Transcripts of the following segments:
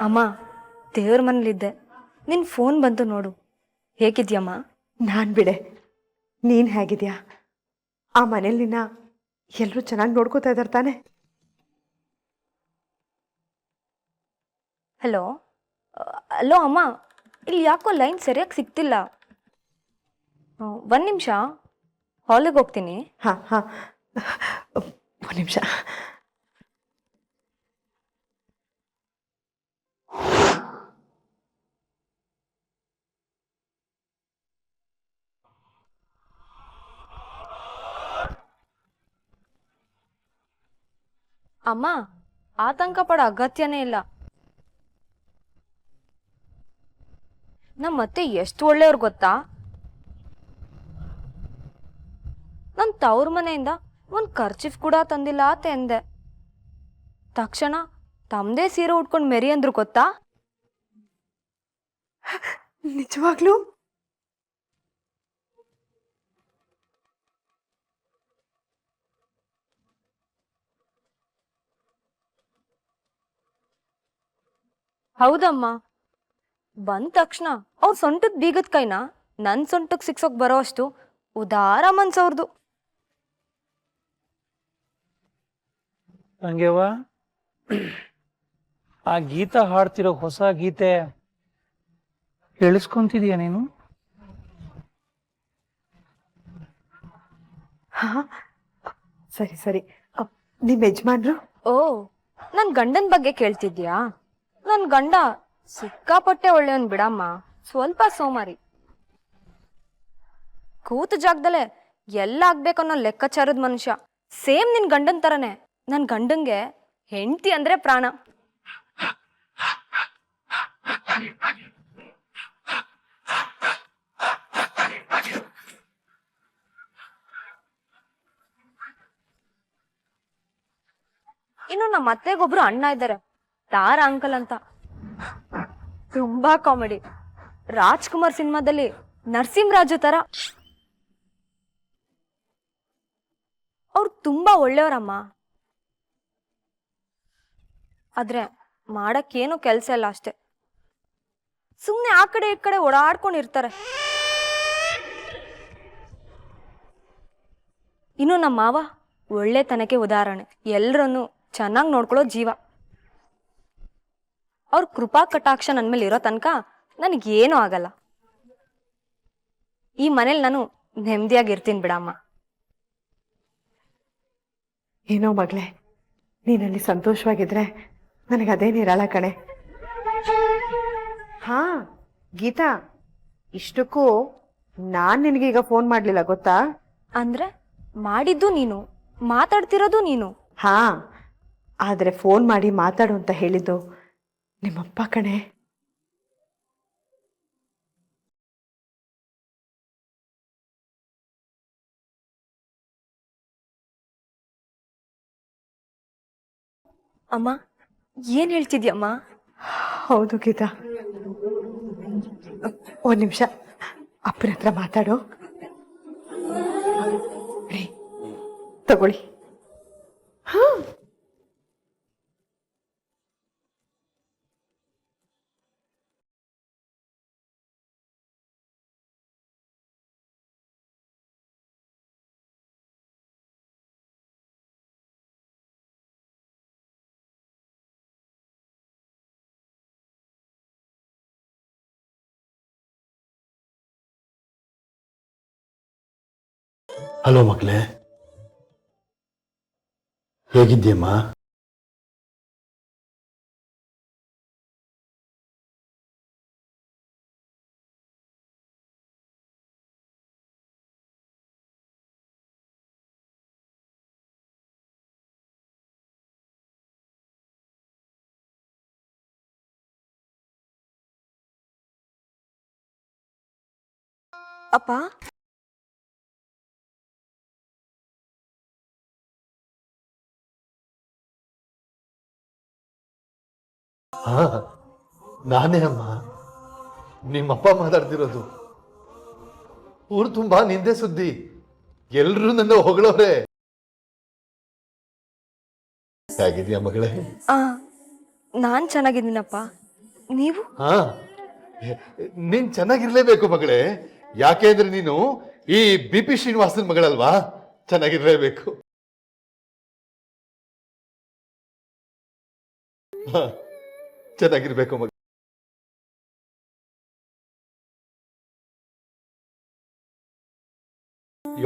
ಅಮ್ಮ, ದೇವ್ರ ಮನೇಲಿದ್ದೆ, ನಿನ್ನ ಫೋನ್ ಬಂತು ನೋಡು. ಹೇಗಿದ್ಯಮ್ಮ? ನಾನು ಬಿಡೆ, ನೀನು ಹೇಗಿದ್ಯಾ? ಆ ಮನೇಲಿ ನಿನ್ನ ಎಲ್ಲರೂ ಚೆನ್ನಾಗಿ ನೋಡ್ಕೋತಾ ಇದ್ದಾರೆ ತಾನೆ? ಹಲೋ ಹಲೋ ಅಮ್ಮ, ಇಲ್ಲಿ ಯಾಕೋ ಲೈನ್ ಸರಿಯಾಗಿ ಸಿಗ್ತಿಲ್ಲ. ಒಂದು ನಿಮಿಷ, ಹಾಲಿಗೆ ಹೋಗ್ತೀನಿ. ಹಾಂ ಹಾಂ, ಒಂದು ನಿಮಿಷ. ಅಮ್ಮ, ಆತಂಕ ಪಡೋ ಅಗತ್ಯನೇ ಇಲ್ಲ. ಮತ್ತೆ ಎಷ್ಟು ಒಳ್ಳೆಯವ್ರು ಗೊತ್ತಾ? ನನ್ನ ತವ್ರ ಮನೆಯಿಂದ ಒಂದು ಕರ್ಚಿಫ್ ಕೂಡ ತಂದಿಲ್ಲ ಅಂದೆ. ತಕ್ಷಣ ತಮ್ಮದೇ ಸೀರೆ ಉಟ್ಕೊಂಡು ಮೆರಿ ಅಂದ್ರು ಗೊತ್ತಾ? ನಿಜವಾಗ್ಲೂ? ಹೌದಮ್ಮ. ಬಂದ ತಕ್ಷಣ ಅವ್ರ ಸೊಂಟದ ಬೀಗದ ಕೈನ ನನ್ನ ಸೊಂಟಕ್ಕೆ ಸಿಕ್ಸೋಕ್ ಬರೋ ಅಷ್ಟು ಉದಾರ ಮನ್ಸವ್ರದು. ಹಂಗೆವ ಆ ಗೀತಾ ಹಾಡ್ತಿರೋ ಹೊಸ ಗೀತೆ ಕೇಳಿಸ್ಕೊಂತಿದೀಯ ನೀನು? ಹಾಂ, ಸರಿ ಸರಿ. ನಿಮ್ಮ ಯಜಮಾನ್ರು? ಓ, ನನ್ನ ಗಂಡನ ಬಗ್ಗೆ ಕೇಳ್ತಿದ್ಯಾ? ನನ್ನ ಗಂಡ ಸಿಕ್ಕಾಪಟ್ಟೆ ಒಳ್ಳೆಯವನ್ ಬಿಡಮ್ಮ, ಸ್ವಲ್ಪ ಸೋಮಾರಿ. ಕೂತ ಜಾಗದಲ್ಲೇ ಎಲ್ಲ ಆಗ್ಬೇಕನ್ನೋ ಲೆಕ್ಕಾಚಾರದ ಮನುಷ್ಯ. ಸೇಮ್ ನಿನ್ ಗಂಡನ್ ತರನೇ. ನನ್ನ ಗಂಡಂಗೆ ಹೆಂಡತಿ ಅಂದ್ರೆ ಪ್ರಾಣ. ಇನ್ನು ನಮ್ಮ ಅತ್ತೆಗೊಬ್ರು ಅಣ್ಣ ಇದ್ದಾರೆ, ತಾರ ಅಂಕಲ್ ಅಂತ. ತುಂಬಾ ಕಾಮಿಡಿ. ರಾಜ್ಕುಮಾರ್ ಸಿನಿಮಾದಲ್ಲಿ ನರಸಿಂಹರಾಜು ತರ. ಅವ್ರು ತುಂಬಾ ಒಳ್ಳೆಯವರಮ್ಮ. ಆದ್ರೆ ಮಾಡಕ್ಕೇನು ಕೆಲ್ಸ ಇಲ್ಲ ಅಷ್ಟೆ. ಸುಮ್ನೆ ಆ ಕಡೆ ಈ ಕಡೆ ಓಡಾಡ್ಕೊಂಡಿರ್ತಾರೆ. ಇನ್ನು ನಮ್ಮ ಮಾವ ಒಳ್ಳೆತನಕ್ಕೆ ಉದಾಹರಣೆ. ಎಲ್ರನ್ನು ಚೆನ್ನಾಗಿ ನೋಡ್ಕೊಳ್ಳೋ ಜೀವ. ಅವ್ರ ಕೃಪಾ ಕಟಾಕ್ಷ ನನ್ನ ಮೇಲೆ ಇರೋ ತನಕ ನನಗೇನೂ ಆಗಲ್ಲ. ಈ ಮನೇಲಿ ನಾನು ನೆಮ್ಮದಿಯಾಗಿರ್ತೀನಿ ಬಿಡಮ್ಮ. ಏನೋ ಮಗಳೇ, ನೀನಲ್ಲಿ ಸಂತೋಷವಾಗಿದ್ರೆ ನನಗದೇ ನಿರಾಳ ಕಣೆ. ಹಾ ಗೀತಾ, ಇಷ್ಟಕ್ಕೂ ನಾನು ನಿನಗೀಗ ಫೋನ್ ಮಾಡಲಿಲ್ಲ ಗೊತ್ತಾ? ಅಂದ್ರೆ ಮಾಡಿದ್ದು ನೀನು, ಮಾತಾಡ್ತಿರೋದು ನೀನು. ಹಾ, ಆದರೆ ಫೋನ್ ಮಾಡಿ ಮಾತಾಡು ಅಂತ ಹೇಳಿದ್ದು ನಿಮ್ಮಪ್ಪ ಕಣೆ. ಅಮ್ಮ, ಏನ್ ಹೇಳ್ತಿದ್ಯಮ್ಮ? ಹೌದು ಗೀತಾ, ಒಂದು ನಿಮಿಷ ಅಪ್ಪನ ಹತ್ರ ಮಾತಾಡು. ರೀ, ತಗೊಳ್ಳಿ. ಹಾ, ಹಲೋ ಮಕ್ಕಳೇ, ಹೇಗಿದ್ದೀಯಮ್ಮ? ಅಪ್ಪ, ಹಾ, ನಾನೇ ಅಮ್ಮ, ನಿಮ್ಮಪ್ಪ ಮಾತಾಡ್ತಿರೋದು. ಊರು ತುಂಬಾ ನಿಂದೆ ಸುದ್ದಿ, ಎಲ್ರೂ ನನ್ನ ಹೊಗಳವ್ರೆ. ಹೇಗಿದ್ಯಾ ಮಗಳೇ? ನಾನು ಚೆನ್ನಾಗಿದ್ದೀನಪ್ಪ. ನೀವು? ಹಾ, ನೀನ್ ಚೆನ್ನಾಗಿರ್ಲೇಬೇಕು ಮಗಳೇ. ಯಾಕೆಂದ್ರೆ ನೀನು ಈ BP ಶ್ರೀನಿವಾಸನ್ ಮಗಳಲ್ವಾ, ಚೆನ್ನಾಗಿರ್ಲೇಬೇಕು. ಹಾ, ಚೆನ್ನಾಗಿರ್ಬೇಕು ಮಗ.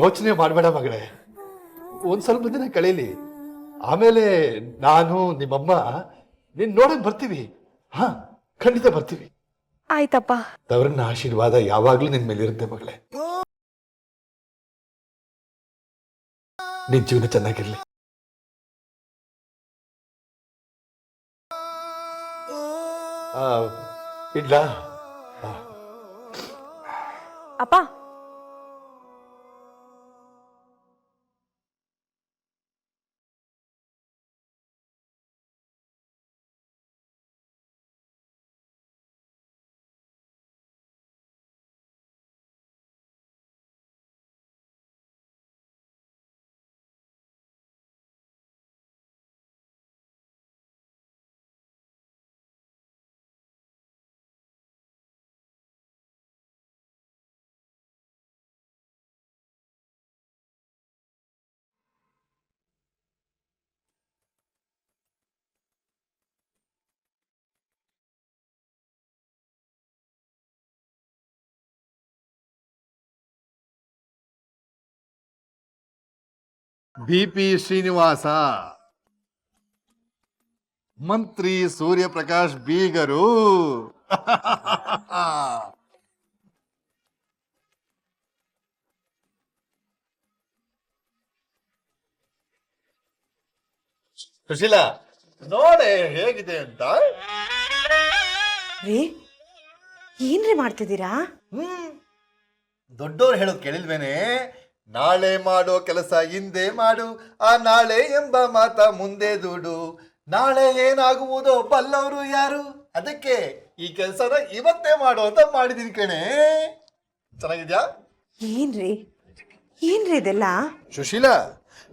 ಯೋಚನೆ ಮಾಡಬೇಡ ಮಗಳೇ, ಒಂದ್ ಸ್ವಲ್ಪ ದಿನ ಕಳೀಲಿ, ಆಮೇಲೆ ನಾನು ನಿಮ್ಮಮ್ಮ ನೀನ್ ನೋಡಕ್ ಬರ್ತೀವಿ. ಹಾ, ಖಂಡಿತ ಬರ್ತೀವಿ. ಆಯ್ತಪ್ಪ. ತವರನ್ನ ಆಶೀರ್ವಾದ ಯಾವಾಗ್ಲೂ ನಿನ್ ಮೇಲೆ ಇರುತ್ತೆ ಮಗಳೇ. ನಿನ್ ಜೀವನ ಚೆನ್ನಾಗಿರ್ಲಿ. ಇಡ್ಲಾ? ಅಪ್ಪ, BP ಶ್ರೀನಿವಾಸ, ಮಂತ್ರಿ ಸೂರ್ಯಪ್ರಕಾಶ್ ಬೀಗರು. ಸುಶೀಲಾ, ನೋಡೆ ಹೇಗಿದೆ ಅಂತ. ರೀ, ಏನ್ರಿ ಮಾಡ್ತಿದ್ದೀರಾ? ದೊಡ್ಡೋರು ಹೇಳೋದು ಕೇಳಿಲ್ವೇನೆ? ನಾಳೆ ಮಾಡೋ ಕೆಲಸ ಹಿಂದೆ ಮಾಡು, ಆ ನಾಳೆ ಎಂಬ ಮಾತ ಮುಂದೆ ದುಡು, ನಾಳೆ ಏನಾಗುವುದೋ ಬಲ್ಲವರು ಯಾರು, ಅದಕ್ಕೆ ಈ ಕೆಲಸನ ಇವತ್ತೇ ಮಾಡು ಅಂತ ಮಾಡಿದೀನಿ ಕಣೆ. ಚೆನ್ನಾಗಿದ್ಯಾ? ಏನ್ರಿ ಏನ್ರಿ ಇದೆಲ್ಲ? ಸುಶೀಲಾ,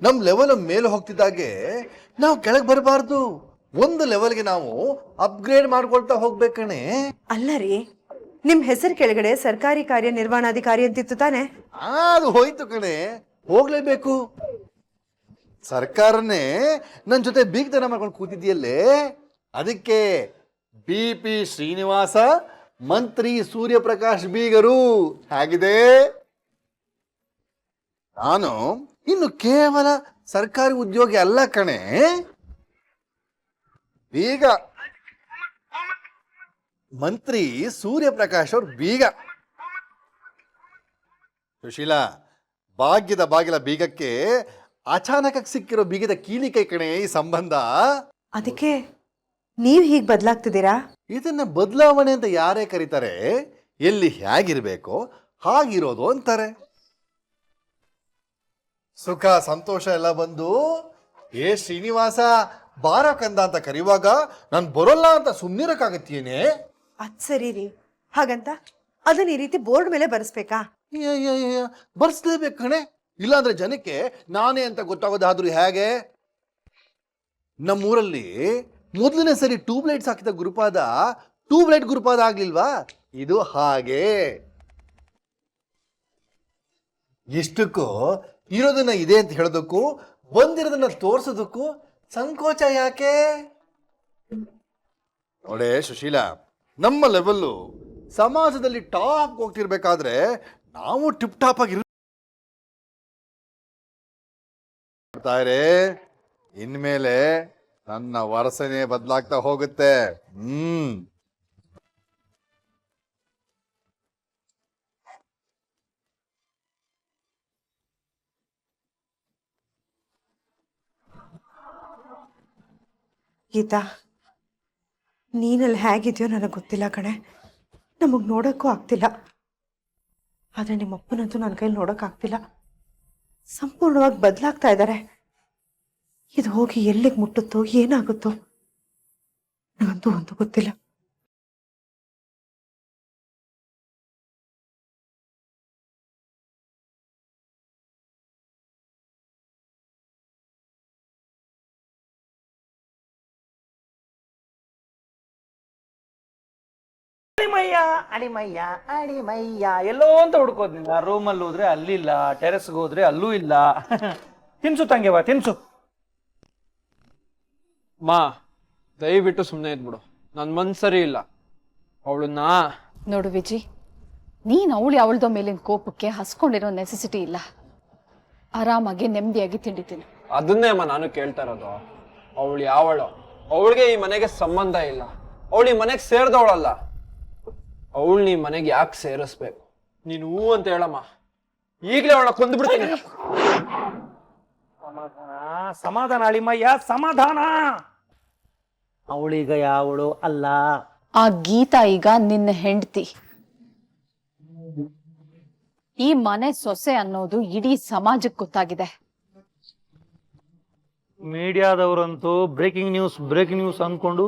ನಮ್ ಲೆವೆಲ್ ಮೇಲೆ ಹೋಗ್ತಿದ್ದಾಗೆ ನಾವು ಕೆಳಗೆ ಬರಬಾರ್ದು. ಒಂದು ಲೆವೆಲ್ಗೆ ನಾವು ಅಪ್ಗ್ರೇಡ್ ಮಾಡ್ಕೊಳ್ತಾ ಹೋಗ್ಬೇಕಣೆ. ಅಲ್ಲ ರೀ, ನಿಮ್ ಹೆಸರು ಕೆಳಗಡೆ ಸರ್ಕಾರಿ ಕಾರ್ಯನಿರ್ವಹಣಾಧಿಕಾರಿ ಅಂತಿತ್ತು ತಾನೆ? ಅದು ಹೋಯ್ತು ಕಣೆ, ಹೋಗ್ಲೇಬೇಕು. ಸರ್ಕಾರನೇ ನನ್ ಜೊತೆ ಬೀಗ್ತನ ಮಾಡ್ಕೊಂಡು ಕೂತಿದ್ಯಲ್ಲೇ, ಅದಕ್ಕೆ BP ಶ್ರೀನಿವಾಸ, ಮಂತ್ರಿ ಸೂರ್ಯಪ್ರಕಾಶ್ ಬೀಗರು. ಹೇಗಿದೆ? ನಾನು ಇನ್ನು ಕೇವಲ ಸರ್ಕಾರಿ ಉದ್ಯೋಗಿ ಅಲ್ಲ ಕಣೆ, ಬೀಗ. ಮಂತ್ರಿ ಸೂರ್ಯಪ್ರಕಾಶ್ ಅವ್ರ ಬೀಗ. ಸುಶೀಲಾ, ಭಾಗ್ಯದ ಬಾಗಿಲ ಬೀಗಕ್ಕೆ ಅಚಾನಕ ಸಿಕ್ಕಿರೋ ಬೀಗದ ಕೀಲಿಕೈ ಕಣೆ ಈ ಸಂಬಂಧ. ಅದಕ್ಕೆ ನೀವ್ ಹೀಗ್ ಬದಲಾಗ್ತಿದ್ದೀರಾ? ಇದನ್ನ ಬದಲಾವಣೆ ಅಂತ ಯಾರೇ ಕರೀತಾರೆ, ಎಲ್ಲಿ ಹೇಗಿರ್ಬೇಕೋ ಹಾಗಿರೋದು ಅಂತಾರೆ. ಸುಖ ಸಂತೋಷ ಎಲ್ಲ ಬಂದು ಶ್ರೀನಿವಾಸ ಬಾರ ಕಂದ ಅಂತ ಕರೆಯುವಾಗ ನಾನು ಬರೋಲ್ಲ ಅಂತ ಸುಮ್ಮನಿರಕ್ಕಾಗತ್ತೇನೆ? ಅದ್ ಸರಿ ರೀ, ಹಾಗಂತ ಅದನ್ನ ಈ ರೀತಿ ಬೋರ್ಡ್ ಮೇಲೆ ಬರ್ಸ್ಬೇಕಾ? ಬರ್ಸ್ಲೇಬೇಕು ಕಣೆ, ಇಲ್ಲಾಂದ್ರೆ ಜನಕ್ಕೆ ನಾನೇ ಅಂತ ಗೊತ್ತಾಗೋದಾದ್ರೂ ಹೇಗೆ? ನಮ್ಮೂರಲ್ಲಿ ಮೊದಲನೇ ಸರಿ ಟ್ಯೂಬ್ಲೈಟ್ಸ್ ಹಾಕಿದ ಗುರುಪಾದ ಟ್ಯೂಬ್ಲೈಟ್ ಗುರುಪಾದ ಆಗ್ಲಿಲ್ವಾ? ಇದು ಹಾಗೆ. ಎಷ್ಟಕ್ಕೂ ಇರೋದನ್ನ ಇದೆ ಅಂತ ಹೇಳೋದಕ್ಕೂ ಬಂದಿರೋದನ್ನ ತೋರ್ಸೋದಕ್ಕೂ ಸಂಕೋಚ ಯಾಕೆ? ನೋಡೆ ಸುಶೀಲಾ, ನಮ್ಮ ಲೆವೆಲ್ಲು ಸಮಾಜದಲ್ಲಿ ಟಾಪ್ ಹೋಗ್ತಿರ್ಬೇಕಾದ್ರೆ ನಾವು ಟಿಪ್ ಟಾಪ್ ಆಗಿ ಇನ್ಮೇಲೆ ನನ್ನ ವರಸನೆ ಬದಲಾಗ್ತಾ ಹೋಗುತ್ತೆ. ಗೀತಾ, ನೀನಲ್ಲಿ ಹೇಗಿದೆಯೋ ನನಗೆ ಗೊತ್ತಿಲ್ಲ ಕಣೆ, ನಮಗ್ ನೋಡಕ್ಕೂ ಆಗ್ತಿಲ್ಲ. ಆದ್ರೆ ನಿಮ್ಮಪ್ಪನಂತೂ ನನ್ನ ಕೈಲಿ ನೋಡೋಕ್ಕಾಗ್ತಿಲ್ಲ. ಸಂಪೂರ್ಣವಾಗಿ ಬದಲಾಗ್ತಾ ಇದ್ದಾರೆ. ಇದು ಹೋಗಿ ಎಲ್ಲಿಗೆ ಮುಟ್ಟುತ್ತೋ ಏನಾಗುತ್ತೋ ನನಗಂತೂ ಒಂದು ಗೊತ್ತಿಲ್ಲ. ಅಡಿಮಯ್ಯ ಅಡಿಮಯ್ಯ ಅಡಿಮಯ್ಯ ಎಲ್ಲೋ ಅಂತ ಹುಡ್ಕೋದ್ನಿಲ್ಲ. ರೂಮಲ್ಲಿ ಹೋದ್ರೆ ಅಲ್ಲಿಲ್ಲ, ಟೆರೆಸ್ಗೆ ಹೋದ್ರೆ ಅಲ್ಲೂ ಇಲ್ಲ. ತಿನ್ಸು ತಂಗೆವಾ, ತಿನ್ಸು. ಮಾ ದಯವಿಟ್ಟು ಸುಮ್ಮನೆ ಇದ್ಬಿಡು, ನನ್ನ ಮನ್ಸು ಸರಿ ಇಲ್ಲ. ಅವಳನ್ನ ನೋಡು ವಿಜಿ, ನೀನು ಅವಳದೋ ಮೇಲಿನ ಕೋಪಕ್ಕೆ ಹಸ್ಕೊಂಡಿರೋ ನೆಸೆಸಿಟಿ ಇಲ್ಲ. ಆರಾಮಾಗಿ ನೆಮ್ಮದಿಯಾಗಿ ತಿಂಡಿತೀನಿ. ಅದನ್ನೇ ಅಮ್ಮ ನಾನು ಕೇಳ್ತಾ ಇರೋದು. ಅವಳು ಯಾವಳು? ಅವಳಿಗೆ ಈ ಮನೆಗೆ ಸಂಬಂಧ ಇಲ್ಲ. ಅವಳು ಈ ಮನೆಗೆ ಸೇರಿದವಳಲ್ಲ. ಅವಳು ಈ ಮನೆಗೆ ಯಾಕೆ ಸೇರಿಸ್ಬೇಕು? ನೀನು ಹೂ ಅಂತ ಹೇಳಮ್ಮ, ಈಗಲೇ ಅವಳನ್ನ ಕೊಂದ್ಬಿಡ್ತೀನಿ. ಸಮಾಧಾನ ಅಳಿಮಯ್ಯ, ಸಮಾಧಾನ. ಅವಳೀಗ ಯಾವಳು ಅಲ್ಲ. ಆ ಗೀತಾ ಈಗ ನಿನ್ನ ಹೆಂಡತಿ. ಈ ಮನೆ ಸೊಸೆ ಅನ್ನೋದು ಇಡೀ ಸಮಾಜಕ್ಕೆ ಗೊತ್ತಾಗಿದೆ. ಮೀಡಿಯಾದವರಂತೂ ಬ್ರೇಕಿಂಗ್ ನ್ಯೂಸ್ ಅನ್ಕೊಂಡು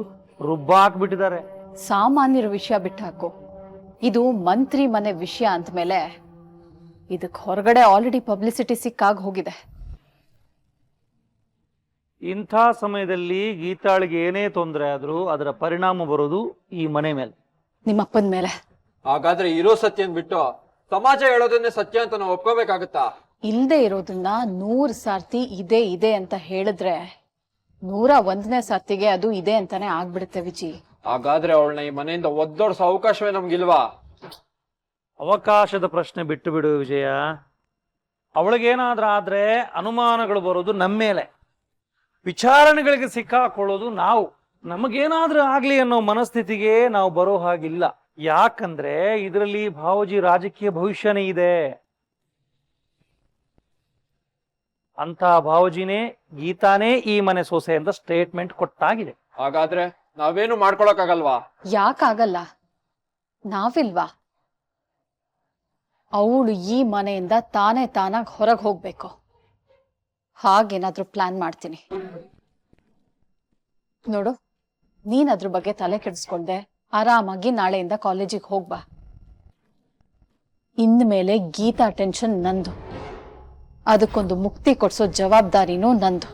ರುಬ್ಬಾಕ್ಬಿಟ್ಟಿದ್ದಾರೆ. ಸಾಮಾನ್ಯರ ವಿಷಯ ಬಿಟ್ಟಾಕು, ಇದು ಮಂತ್ರಿ ಮನೆ ವಿಷಯ ಅಂದ್ಮೇಲೆ ಇದಕ್ಕೆ ಹೊರಗಡೆ ಆಲ್ರೆಡಿ ಪಬ್ಲಿಸಿಟಿ ಸಿಕ್ಕಾಗ ಹೋಗಿದೆ. ಇಂಥ ಸಮಯದಲ್ಲಿ ಗೀತಾಳಿಗೆ ಏನೇ ತೊಂದರೆ ಆದ್ರೂ ಅದರ ಪರಿಣಾಮ ಬರೋದು ಈ ಮನೆ ಮೇಲೆ, ನಿಮ್ಮಪ್ಪನ ಮೇಲೆ. ಹಾಗಾದ್ರೆ ಇರೋ ಸತ್ಯನ್ ಬಿಟ್ಟು ಸಮಾಜ ಹೇಳೋದನ್ನೇ ಸತ್ಯ ಅಂತ ನಾವು ಒಪ್ಕೋಬೇಕಾಗತ್ತಾ? ಇಲ್ದೇ ಇರೋದನ್ನ 100 ಸಾರ್ತಿ ಇದೆ ಅಂತ ಹೇಳಿದ್ರೆ 101ನೇ ಸರ್ತಿಗೆ ಅದು ಇದೆ ಅಂತಾನೆ ಆಗ್ಬಿಡುತ್ತೆ ವಿಜಿ. ಹಾಗಾದ್ರೆ ಅವಳನ್ನ ಈ ಮನೆಯಿಂದ ಒದ್ದೋಡ್ಸೋ ಅವಕಾಶವೇ ನಮ್ಗಿಲ್ವಾ? ಅವಕಾಶದ ಪ್ರಶ್ನೆ ಬಿಟ್ಟು ಬಿಡು ವಿಜಯ. ಅವಳಿಗೇನಾದ್ರೂ ಆದ್ರೆ ಅನುಮಾನಗಳು ಬರೋದು ನಮ್ಮ ಮೇಲೆ, ವಿಚಾರಣೆಗಳಿಗೆ ಸಿಕ್ಕಾಕೊಳ್ಳೋದು ನಾವು. ನಮಗೇನಾದ್ರೂ ಆಗ್ಲಿ ಅನ್ನೋ ಮನಸ್ಥಿತಿಗೆ ನಾವು ಬರೋ ಹಾಗಿಲ್ಲ. ಯಾಕಂದ್ರೆ ಇದರಲ್ಲಿ ಭಾವಜಿ ರಾಜಕೀಯ ಭವಿಷ್ಯನೇ ಇದೆ. ಅಂತ ಭಾವಜಿನೇ ಗೀತಾನೇ ಈ ಮನೆ ಸೊಸೆ ಅಂತ ಸ್ಟೇಟ್ಮೆಂಟ್ ಕೊಟ್ಟಾಗಿದೆ. ಹಾಗಾದ್ರೆ ನಾವೇನು ಮಾಡ್ಕೊಳಕ್ಕಾಗಲ್ವಾ? ಯಾಕಾಗಲ್ಲ? ನಾವಿಲ್ವಾ? ಅವಳು ಈ ಮನೆಯಿಂದ ತಾನಾಗಿ ಹೊರಗೆ ಹೋಗ್ಬೇಕು. ಹಾಗೇನಾದ್ರೂ ಪ್ಲಾನ್ ಮಾಡ್ತೀನಿ. ನೋಡು, ನೀನ್ ಅದ್ರ ಬಗ್ಗೆ ತಲೆ ಕೆಡಿಸ್ಕೊಂಡೆ ಆರಾಮಾಗಿ ನಾಳೆಯಿಂದ ಕಾಲೇಜಿಗೆ ಹೋಗ್ಬಾ. ಇನ್ಮೇಲೆ ಗೀತಾ ಟೆನ್ಷನ್ ನಂದು, ಅದಕ್ಕೊಂದು ಮುಕ್ತಿ ಕೊಡ್ಸೋ ಜವಾಬ್ದಾರಿನೂ ನಂದು.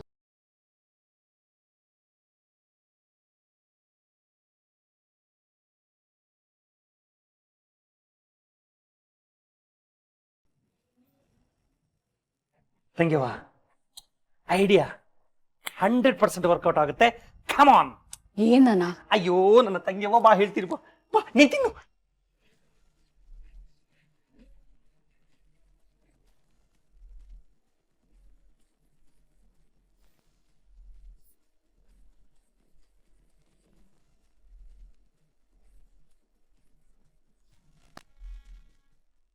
ತಂಗೆವಾ, ಐಡಿಯಾ 100% ವರ್ಕೌಟ್ ಆಗುತ್ತೆ. Come on. ಏನನ? ಅಯ್ಯೋ ನನ್ನ ತಂಗೆವ್ವ, ಬಾ ಹೇಳ್ತೀರಿ, ಬಾ ನೀನ್ ತಿನ್ನು.